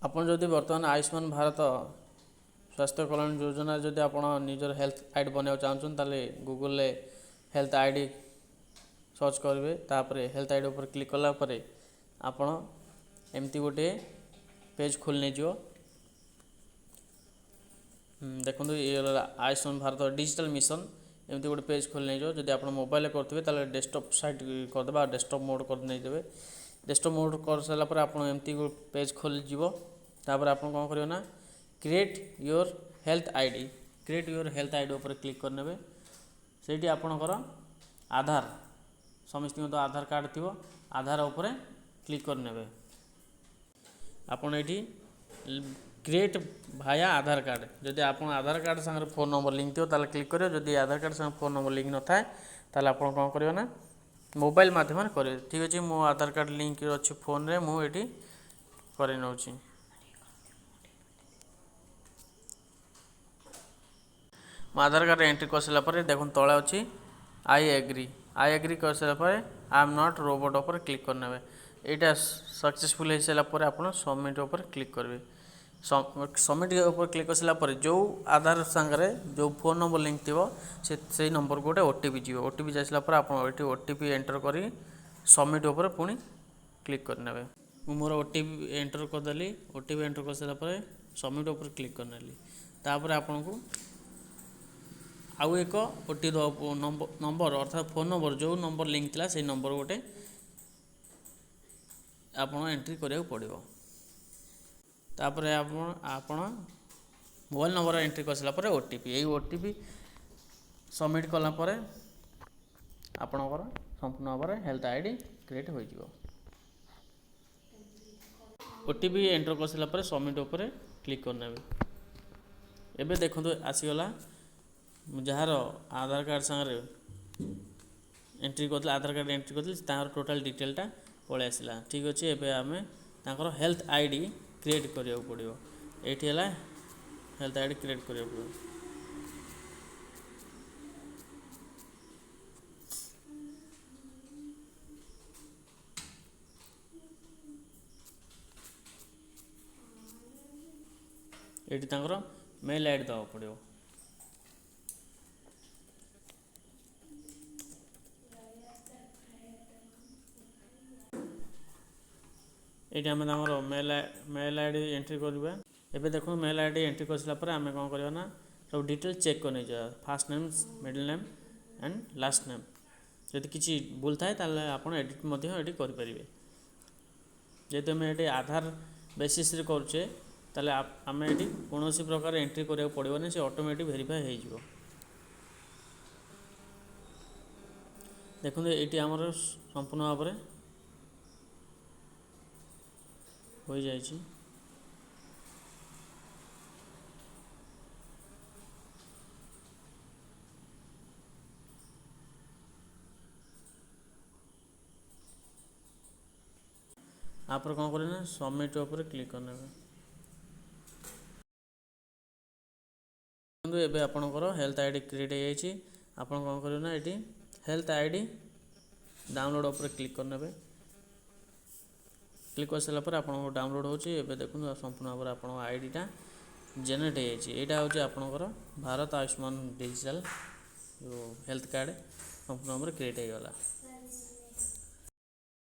आपण जदि वर्तमान आयुष्मान भारत स्वास्थ्य कल्याण योजना जदि आपण निजर हेल्थ आईडी बनाइबा चाहछन ताले गूगल ले हेल्थ आईडी सर्च करेंगे तापर हेल्थ आईडी ऊपर क्लिक कला परे आपण एमती गोटे पेज खोल नहीं जो देखो ये आयुष्मान भारत डिजिटल मिशन एमती गोटे पेज खोल नहीं जो जब आप मोबाइल करते ताले डेस्कटॉप साइट करदे डेस्कटॉप मोड कर नहीं देवे डेस्कटॉप मोड कर सारापर आप एमती पेज खोल जीवो तापर आप कौन करियो ना create your health ID create your health ID ऊपर क्लिक करने से आपणकर आधार समस्त तो आधार कार्ड थी आधार उपर क्लिक करने आपड़ ये क्रिएट भाया आधार कार्ड जदि आप आधार कार्ड सागर फोन नंबर लिंक थो ताले क्लिक करियो जदि आधार कार्ड सागर फोन नंबर लिंक न थाए ताले आप कौन करियो ना मोबाइल माध्यम करें ठीक अच्छे मो आधार कार्ड लिंक अच्छी फोन रे मुझे कर नौची मो आधार कार्ड एंट्री कर सारापर देखो तले अच्छी आई एग्री कर सारापर आई एम नॉट रोबोट पर क्लिक करने यहाँ सक्सेसफुल हो सारापर आप सबमिट पर क्लिक करेंगे सबमिट ऊपर क्लिक कर सारापर जो आधार सांगे जो फोन नंबर लिंक थी से नंबर को गोटे ओटीपी जी ओटीपी जा सारापर आप ओटीपी एंटर कर सबमिट ऊपर पुणी क्लिक करने मोर ओटीपी एंटर करदेली ओटीपी एंटर कर सारापर सबमिट ऊपर क्लिक करनेली तापर आपन को आउ एक ओटी नंबर अर्थात फोन नंबर जो नंबर लिंक था से नंबर गोटे आप एंट्री करा पड़ो तापर आपण मोबाइल नंबर एंट्री कर सारापर ओटीपी यही ओटीपी सबमिट कलापर आपणकर संपूर्ण भाव में हेल्थ आईडी क्रिएट हो ओटीपी एंटर कर सारापर सबमिट उपर क्लिक करने एबे देखो आसीगला जार आधार कार्ड सागर एंट्री कर आधार कार्ड एंट्री कर टोटाल डिटेलटा पलि आसला ठीक अच्छे एबे आमे तांकर हेल्थ आईडी क्रिएट करिया पड़ो ये हेल्थ आईडी क्रिएट करिया पड़ो ये तांकर मेल आईडी दवा पड़ो ये आम मेल आईडी एंट्री करवा एबे देखो मेल आईडी एंट्री कर सारापर आम कौन करवा ना सब डिटेल चेक कर नहीं fast name middle name and last name जब किसी भूल थाए ताले आपण एडिट एडिट करें जेहेतु आम ये आधार बेसिस करुचे ताले आम ये कौन प्रकार एंट्री करा पड़ोनी से ऑटोमेटिक वेरीफाई हो देखो ये आमर संपूर्ण भाव में हो जाए आप कौन करें सबमिट उपर क्लिक करने एबे आपणकर हेल्थ आईडी क्रिएट हो आप कौन करें ये हेल्थ आईडी डाउनलोड उपर क्लिक करने क्लिक कर सारापर आप डाउनलोड होचे देखो संपूर्ण भाव में आप आईडीटा जेनेरेट यहाँ हूँ आपणकर Bharat Ayushman digital health card संपूर्ण भाव में क्रिएट हो गला।